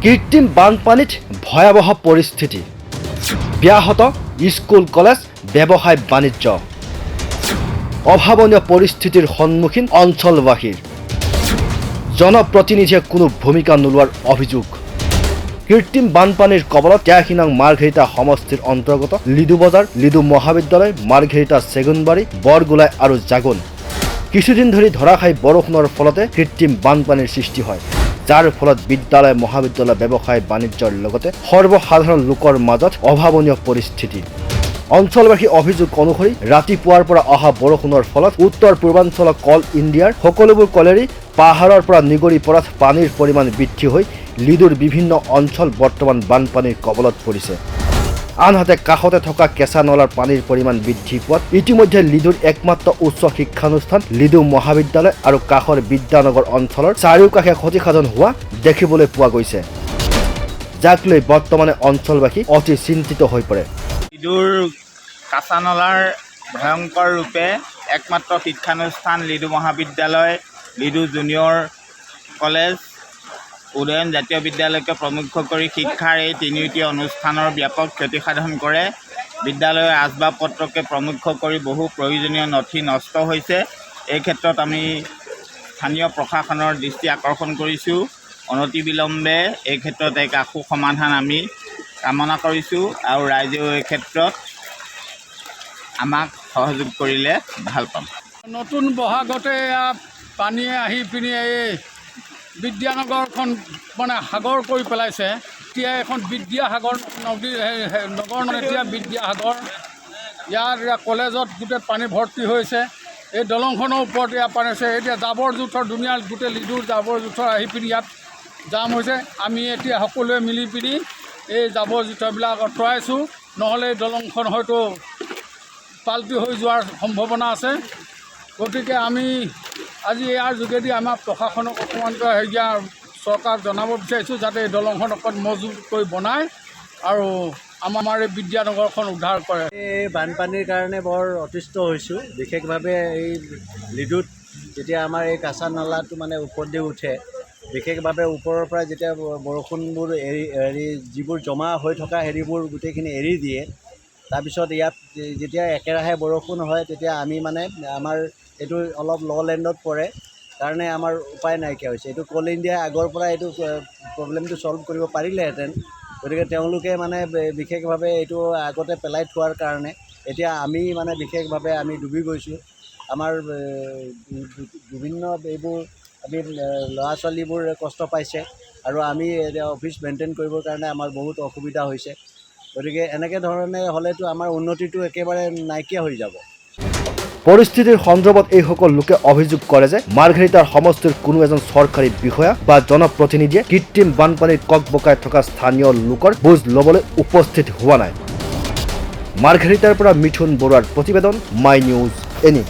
কৃত্ৰিম বানপানীত ভয়াবহ পৰিস্থিতি, ব্যাহত স্কুল কলেজ ব্যৱসায় বাণিজ্য, অভাৱনীয় পৰিস্থিতিৰ সন্মুখীন অঞ্চলবাসীৰ, জনপ্ৰতিনিধিয়ে কোনো ভূমিকা নোলোৱাৰ অভিযোগ। কৃত্ৰিম বানপানীৰ কবলত 83 নং মাৰ্ঘেৰিটা সমষ্টিৰ অন্তৰ্গত লিডু বজাৰ, লিডু মহাবিদ্যালয়, মাৰ্ঘেৰিটা চেগুনবাৰী, বৰগোলাই আৰু জাগুন কিছুদিন ধৰি ধাৰাসাৰ বৰষুণৰ ফলতে কৃত্ৰিম বানপানীৰ সৃষ্টি হয়, যাৰ ফলত বিদ্যালয় মহাবিদ্যালয় ব্যৱসায় বাণিজ্যৰ লগতে সৰ্বসাধাৰণ লোকৰ মাজত অভাৱনীয় পৰিস্থিতি। অঞ্চলবাসীৰ অভিযোগ অনুসৰি ৰাতিপুৱাৰ পৰা অহা বৰষুণৰ ফলত উত্তৰ পূৰ্বাঞ্চল কল ইণ্ডিয়াৰ সকলোবোৰ কলেৰী পাহাৰৰ পৰা নিগৰি পৰাত পানীৰ পৰিমাণ বৃদ্ধি হৈ লিডুৰ বিভিন্ন অঞ্চল বৰ্তমান বানপানীৰ কবলত পৰিছে। আনহাতে কাষতে থকা কেঁচা নলাৰ পানীৰ পৰিমাণ বৃদ্ধি পোৱাত ইতিমধ্যে লিডুৰ একমাত্ৰ উচ্চ শিক্ষানুষ্ঠান লিডু মহাবিদ্যালয় আৰু কাষৰ বিদ্যানগৰ অঞ্চলৰ চাৰিওকাষে ক্ষতিসাধন হোৱা দেখিবলৈ পোৱা গৈছে, যাক লৈ বৰ্তমানে অঞ্চলবাসী অতি চিন্তিত হৈ পৰে। লিডুৰ কাঁচা নলাৰ ভয়ংকৰ ৰূপে একমাত্ৰ শিক্ষানুষ্ঠান লিডু মহাবিদ্যালয়, লিডু জুনিয়ৰ কলেজ, উদয়ন জাতীয় বিদ্যালয়কে প্ৰমুখ কৰি শিক্ষাৰ এই তিনিওটি অনুষ্ঠানৰ ব্যাপক ক্ষতিসাধন কৰে। বিদ্যালয়ৰ আচবাব পত্ৰকে প্ৰমুখ কৰি বহু প্ৰয়োজনীয় নথি নষ্ট হৈছে। এই ক্ষেত্ৰত আমি স্থানীয় প্ৰশাসনৰ দৃষ্টি আকৰ্ষণ কৰিছোঁ। অনতিবিলম্বে এই ক্ষেত্ৰত এক আশু সমাধান আমি কামনা কৰিছোঁ আৰু ৰাইজেও এই ক্ষেত্ৰত আমাক সহযোগ কৰিলে ভাল পাম। নতুন বহাগতে পানীয়ে আহি পিনি এই বিদ্যানগৰখন মানে সাগৰ কৰি পেলাইছে। এতিয়া এখন বিদ্যাসাগৰ নদী নগৰ এতিয়া বিদ্যাসাগৰ, ইয়াত কলেজত গোটেই পানী ভৰ্তি হৈছে। এই দলংখনৰ ওপৰত ইয়াত পানী আছে। এতিয়া জাবৰ জোঁথৰ দুনিয়া গোটেই লিডুৰ জাবৰ জোঁথৰ আহি পিনি ইয়াত জাম হৈছে। আমি এতিয়া সকলোৱে মিলি পিনি এই জাবৰ জোঁথৰবিলাক আঁতৰাইছোঁ, নহ'লে এই দলংখন হয়তো পাল্টি হৈ যোৱাৰ সম্ভাৱনা আছে। গতিকে আমি আজি ইয়াৰ যোগেদি আমাৰ প্ৰশাসনক অকণমান চৰকাৰক জনাব বিচাৰিছোঁ, যাতে এই দলংখন অকণ মজবুত কৰি বনায় আৰু আমাৰ এই বিদ্যানগৰখন উদ্ধাৰ কৰে। এই বানপানীৰ কাৰণে বৰ অতিষ্ঠ হৈছোঁ। বিশেষভাৱে এই লিডুত যেতিয়া আমাৰ এই কাঁচা নলাটো মানে ওপৰদি উঠে, বিশেষভাৱে ওপৰৰ পৰা যেতিয়া বৰষুণবোৰ যিবোৰ জমা হৈ থকা হেৰিবোৰ গোটেইখিনি এৰি দিয়ে, তাৰপিছত ইয়াত যেতিয়া একেৰাহে বৰষুণ হয়, তেতিয়া আমি মানে আমাৰ এইটো অলপ ল'লেণ্ডত পৰে কাৰণে আমাৰ উপায় নাইকিয়া হৈছে। এইটো কল ইণ্ডিয়াই আগৰ পৰা এইটো প্ৰব্লেমটো ছল্ভ কৰিব পাৰিলেহেঁতেন। গতিকে তেওঁলোকে মানে বিশেষভাৱে এইটো আগতে পেলাই থোৱাৰ কাৰণে এতিয়া আমি মানে বিশেষভাৱে আমি ডুবি গৈছোঁ। আমাৰ বিভিন্ন এইবোৰ আমি ল'ৰা ছোৱালীবোৰ কষ্ট পাইছে আৰু আমি এতিয়া অফিচ মেইনটেইন কৰিবৰ কাৰণে আমাৰ বহুত অসুবিধা হৈছে। গতিকে এনেকৈ ধৰণে হ'লেতো আমাৰ উন্নতিটো একেবাৰে নাইকিয়া হৈ যাব। পৰিস্থিতিৰ সন্দৰ্ভত এইসকল লোকে অভিযোগ কৰে যে মাৰ্ঘেৰিটাৰ সমষ্টিৰ কোনো এজন চৰকাৰী বিষয়া বা জনপ্ৰতিনিধিয়ে কৃত্ৰিম বানপানীৰ ককবকাই থকা স্থানীয় লোকৰ বুজ ল'বলৈ উপস্থিত হোৱা নাই। মাৰ্ঘেৰিটাৰ পৰা মিথুন বৰুৱাৰ প্ৰতিবেদন, মাই নিউজ এনি।